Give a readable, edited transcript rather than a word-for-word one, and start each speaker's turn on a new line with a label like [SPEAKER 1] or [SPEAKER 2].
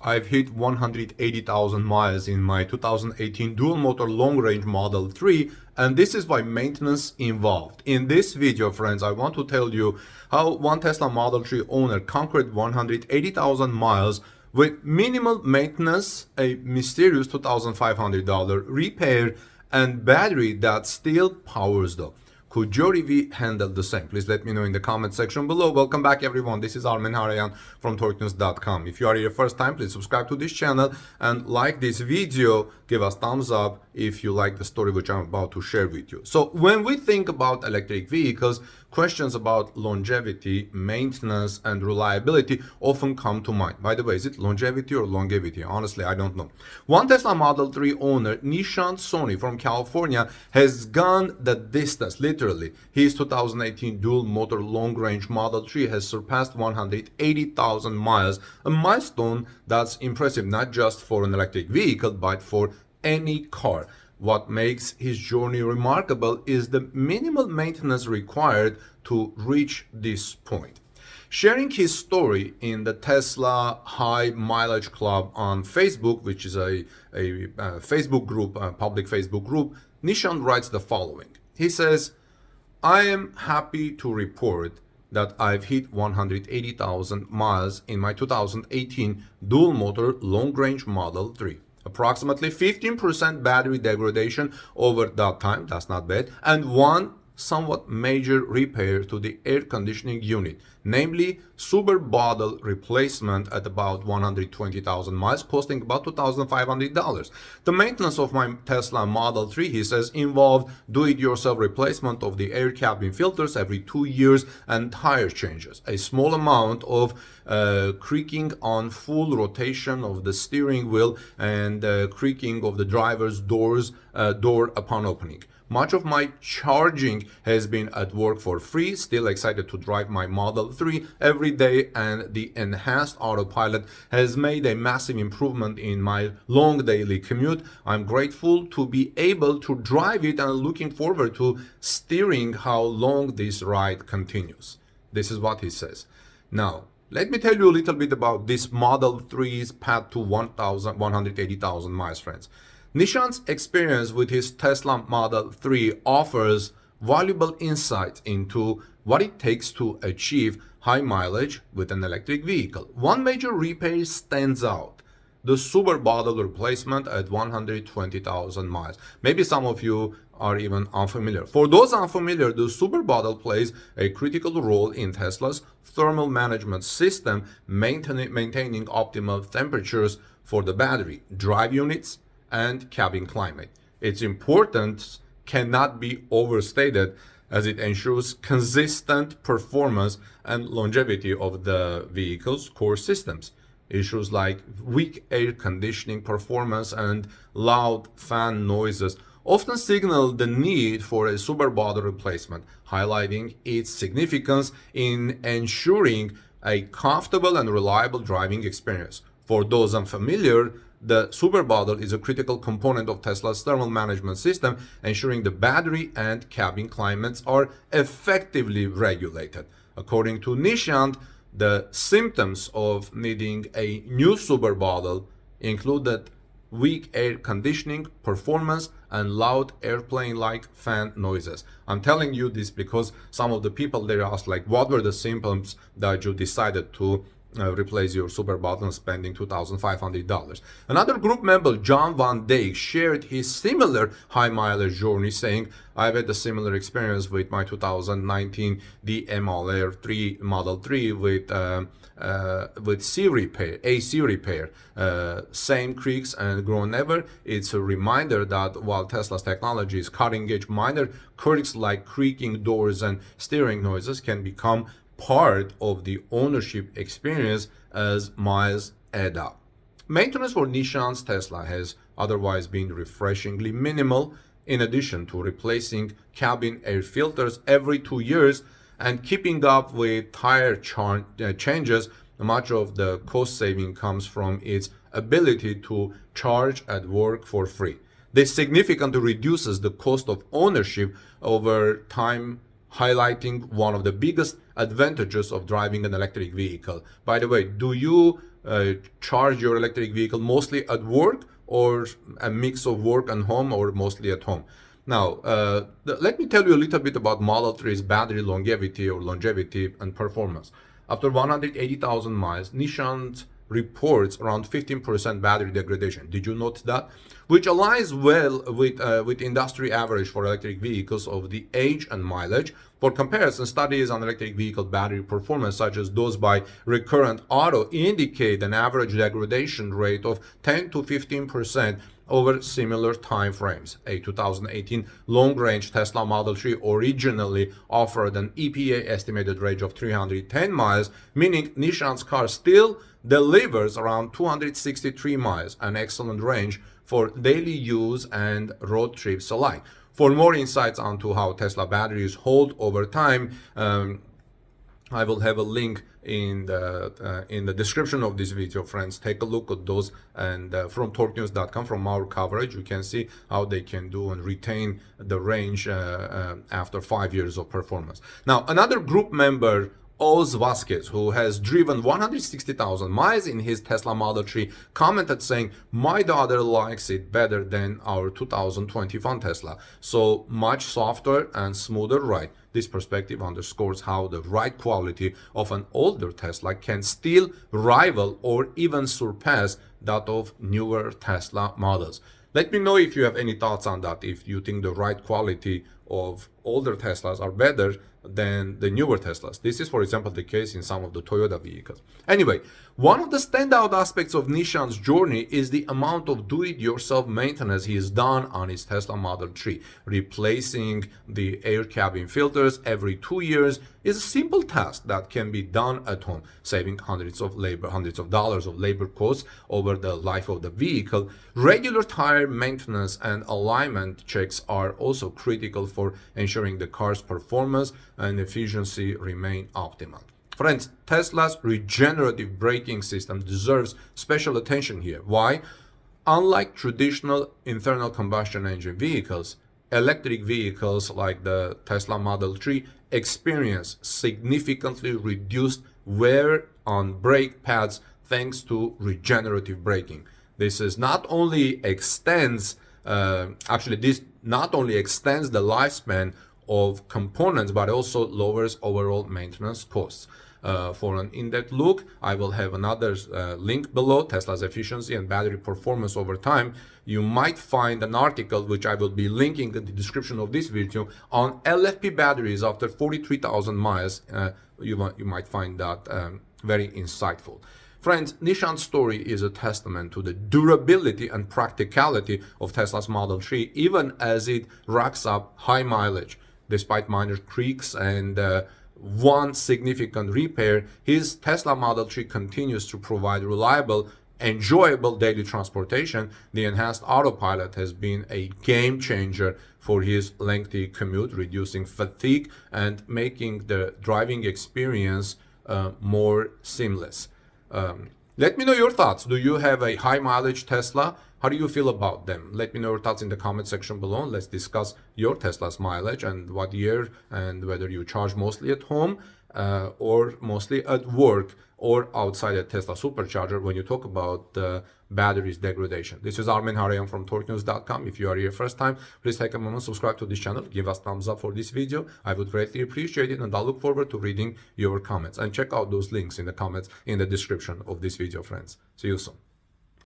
[SPEAKER 1] I've hit 180,000 miles in my 2018 dual motor long range Model 3, and this is why maintenance involved. In this video, friends, I want to tell you how one Tesla Model 3 owner conquered 180,000 miles with minimal maintenance, a mysterious $2,500 repair, and battery that still powers though. Could your EV handle the same? Please let me know in the comment section below. Welcome back, everyone. This is Armen Harayan from torquenews.com. If you are here first time, please subscribe to this channel and like this video. Give us thumbs up if you like the story which I'm about to share with you. So when we think about electric vehicles, questions about longevity, maintenance, and reliability often come to mind. By the way, is it longevity or longevity? Honestly, I don't know. One Tesla Model 3 owner, Nishant Soni from California, has gone the distance, literally. His 2018 dual motor long range Model 3 has surpassed 180,000 miles, a milestone that's impressive not just for an electric vehicle, but for any car. What makes his journey remarkable is the minimal maintenance required to reach this point. Sharing his story in the Tesla High Mileage Club on Facebook, which is a Facebook group, a public Facebook group, Nishant writes the following. He says, I am happy to report that I've hit 180,000 miles in my 2018 dual motor long range Model 3. Approximately 15% battery degradation over that time, that's not bad, and one somewhat major repair to the air conditioning unit, namely superbottle replacement at about 120,000 miles, costing about $2,500. The maintenance of my Tesla Model 3, he says, involved do-it-yourself replacement of the air cabin filters every 2 years and tire changes, a small amount of creaking on full rotation of the steering wheel, and creaking of the driver's door upon opening. Much of my charging has been at work for free. Still excited to drive my Model 3 every day, and the enhanced autopilot has made a massive improvement in my long daily commute. I'm grateful to be able to drive it and looking forward to steering how long this ride continues. This is what he says. Now, let me tell you a little bit about this Model 3's path to 180,000 miles, friends. Nishant's experience with his Tesla Model 3 offers valuable insight into what it takes to achieve high mileage with an electric vehicle. One major repair stands out: the superbottle replacement at 120,000 miles. Maybe some of you are even unfamiliar. For those unfamiliar, the superbottle plays a critical role in Tesla's thermal management system, maintaining optimal temperatures for the battery, drive units, and cabin climate. Its importance cannot be overstated, as it ensures consistent performance and longevity of the vehicle's core systems. Issues like weak air conditioning performance and loud fan noises often signal the need for a superbottle replacement, highlighting its significance in ensuring a comfortable and reliable driving experience. For those unfamiliar, the superbottle is a critical component of Tesla's thermal management system, ensuring the battery and cabin climates are effectively regulated. According to Nishant, the symptoms of needing a new superbottle included weak air conditioning performance and loud airplane-like fan noises. I'm telling you this because some of the people there asked, like, what were the symptoms that you decided to replace your superbottle, spending $2,500. Another group member, John Van Dijk, shared his similar high mileage journey, saying, I've had a similar experience with my 2019 DMLR3 Model 3 with AC repair, same creaks and groan never. It's a reminder that while Tesla's technology is cutting edge, minor quirks like creaking doors and steering noises can become part of the ownership experience as miles add up. Maintenance for Nishant's Tesla has otherwise been refreshingly minimal. In addition to replacing cabin air filters every 2 years and keeping up with tire changes, much of the cost saving comes from its ability to charge at work for free. This significantly reduces the cost of ownership over time, highlighting one of the biggest advantages of driving an electric vehicle. By the way, do you charge your electric vehicle mostly at work, or a mix of work and home, or mostly at home? Now, let me tell you a little bit about Model 3's battery longevity and performance. After 180,000 miles, Nishant reports around 15% battery degradation. Did you notice that? Which aligns well with industry average for electric vehicles of the age and mileage. For comparison, studies on electric vehicle battery performance, such as those by Recurrent Auto, indicate an average degradation rate of 10 to 15% over similar time frames. A 2018 long-range Tesla Model 3 originally offered an EPA estimated range of 310 miles, meaning Nishant's car still delivers around 263 miles, an excellent range for daily use and road trips alike. For more insights onto how Tesla batteries hold over time, I will have a link in the description of this video, friends. Take a look at those, and from torquenews.com, from our coverage, you can see how they can do and retain the range after 5 years of performance. Now, another group member, Oz Vasquez, who has driven 160,000 miles in his Tesla Model 3, commented saying, "My daughter likes it better than our 2021 Tesla. So much softer and smoother ride." This perspective underscores how the ride quality of an older Tesla can still rival or even surpass that of newer Tesla models. Let me know if you have any thoughts on that, if you think the ride quality of older Teslas are better than the newer Teslas. This is, for example, the case in some of the Toyota vehicles. Anyway, one of the standout aspects of Nishant's journey is the amount of do-it-yourself maintenance he has done on his Tesla Model 3. Replacing the air cabin filters every 2 years is a simple task that can be done at home, saving hundreds of dollars of labor costs over the life of the vehicle. Regular tire maintenance and alignment checks are also critical for ensuring the car's performance and efficiency remain optimal. Friends, Tesla's regenerative braking system deserves special attention here. Why? Unlike traditional internal combustion engine vehicles, electric vehicles like the Tesla Model 3 experience significantly reduced wear on brake pads thanks to regenerative braking. This not only extends the lifespan of components, but also lowers overall maintenance costs. For an in-depth look, I will have another link below, Tesla's efficiency and battery performance over time. You might find an article, which I will be linking in the description of this video, on LFP batteries after 43,000 miles. You might find that very insightful. Friends, Nishant's story is a testament to the durability and practicality of Tesla's Model 3, even as it racks up high mileage. Despite minor creaks and one significant repair, his Tesla Model 3 continues to provide reliable, enjoyable daily transportation. The enhanced autopilot has been a game changer for his lengthy commute, reducing fatigue and making the driving experience more seamless. Let me know your thoughts. Do you have a high mileage Tesla? How do you feel about them? Let me know your thoughts in the comment section below. Let's discuss your Tesla's mileage and what year, and whether you charge mostly at home or mostly at work or outside a Tesla supercharger when you talk about the battery's degradation. This is Armen Harayan from torquenews.com. If you are here first time, please take a moment, subscribe to this channel, give us thumbs up for this video. I would greatly appreciate it, and I look forward to reading your comments. And check out those links in the comments in the description of this video, friends. See you soon.